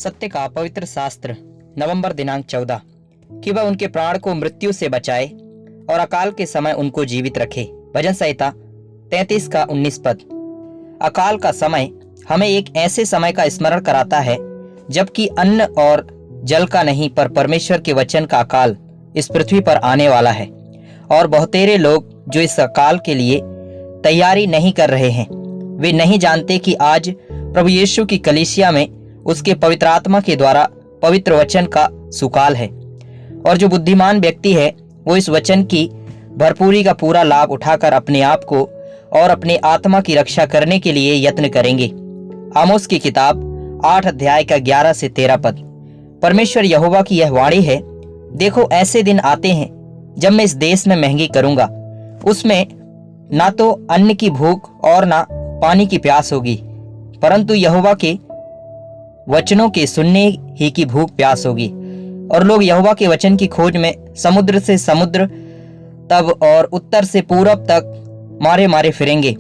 सत्य का पवित्र शास्त्र नवंबर दिनांक 14 कि वह उनके प्राण को मृत्यु से बचाए और अकाल के समय उनको जीवित रखे। भजन संहिता 33 का 19 पद। अकाल का समय हमें एक ऐसे समय का स्मरण कराता है जबकि अन्न और जल का नहीं पर परमेश्वर के वचन का अकाल इस पृथ्वी पर आने वाला है। और बहुतेरे लोग जो इस अकाल के लिए तैयारी नहीं कर रहे हैं, वे नहीं जानते कि आज प्रभु यीशु की कलीसिया में उसके पवित्र आत्मा के द्वारा पवित्र वचन का सुकाल है। और जो बुद्धिमान व्यक्ति है वो इस वचन की भरपूरी का पूरा लाभ उठाकर अपने आप को और अपने आत्मा की रक्षा करने के लिए यत्न करेंगे। आमोस की किताब 8 अध्याय का 11 से 13 पद। परमेश्वर यहोवा की यह वाणी है, देखो ऐसे दिन आते हैं जब मैं इस देश में महंगी करूंगा। उसमें ना तो अन्न की भूख और ना पानी की प्यास होगी, परंतु यहोवा के वचनों के सुनने ही की भूख प्यास होगी। और लोग यहोवा के वचन की खोज में समुद्र से समुद्र तब और उत्तर से पूरब तक मारे मारे फिरेंगे,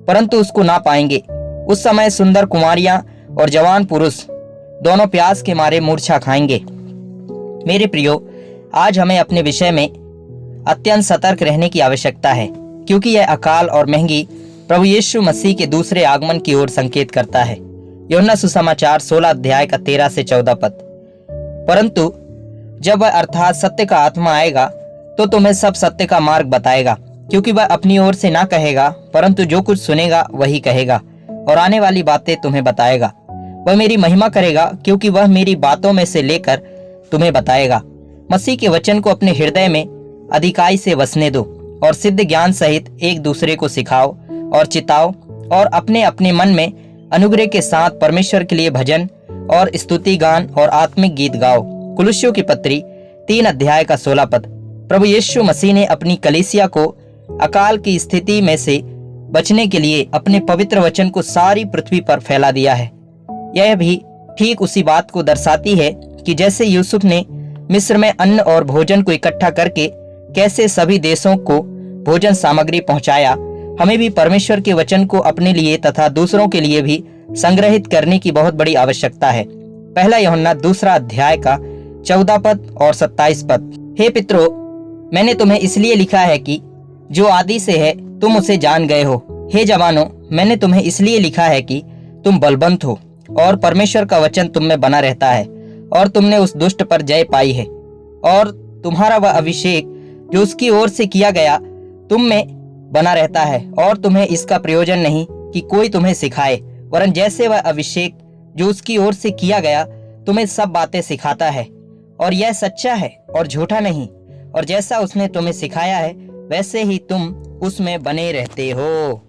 परंतु उसको ना पाएंगे। उस समय सुंदर कुमारियां और जवान पुरुष दोनों प्यास के मारे मूर्छा खाएंगे। मेरे प्रियो, आज हमें अपने विषय में अत्यंत सतर्क रहने की आवश्यकता है, क्योंकि यह अकाल और महंगी प्रभु यीशु मसीह के दूसरे आगमन की ओर संकेत करता है। यूहन्ना सुसमाचार 16 अध्याय का 13 से 14 पद। परंतु जब वह अर्थात सत्य का आत्मा आएगा तो तुम्हें सब सत्य का मार्ग बताएगा, क्योंकि वह अपनी ओर से ना कहेगा, परंतु जो कुछ सुनेगा वही कहेगा और आने वाली बातें तुम्हें बताएगा। वह मेरी महिमा करेगा, क्योंकि वह मेरी बातों में से लेकर तुम्हें बताएगा। मसीह के वचन को अपने हृदय में अधिकाई से वसने दो और सिद्ध ज्ञान सहित एक दूसरे को सिखाओ और चिताओ और अपने अपने मन में अनुग्रह के साथ परमेश्वर के लिए भजन और स्तुति गान और आत्मिक गीत गाओ। कुलुस्सियों की पत्री 3 अध्याय का 16 पद। प्रभु यीशु मसीह ने अपनी कलीसिया को अकाल की स्थिति में से बचने के लिए अपने पवित्र वचन को सारी पृथ्वी पर फैला दिया है। यह भी ठीक उसी बात को दर्शाती है कि जैसे यूसुफ ने मिस्र में अन्न और भोजन को इकट्ठा करके कैसे सभी देशों को भोजन सामग्री पहुंचाया, हमें भी परमेश्वर के वचन को अपने लिए तथा दूसरों के लिए भी संग्रहित करने की बहुत बड़ी आवश्यकता है। पहला यूहन्ना 2 अध्याय का 14 पद और 27 पद। हे पितरों, मैंने तुम्हें इसलिए लिखा है कि जो आदि से है तुम उसे जान गए हो। हे जवानों, मैंने तुम्हें इसलिए लिखा है कि तुम बलवन्त हो और परमेश्वर का वचन तुम में बना रहता है और तुमने उस दुष्ट पर जय पाई है। और तुम्हारा वह अभिषेक जो उसकी ओर से किया गया तुम में बना रहता है, और तुम्हें इसका प्रयोजन नहीं कि कोई तुम्हें सिखाए, वरन जैसे वह अभिषेक जो उसकी ओर से किया गया तुम्हें सब बातें सिखाता है। और यह सच्चा है और झूठा नहीं, और जैसा उसने तुम्हें सिखाया है वैसे ही तुम उसमें बने रहते हो।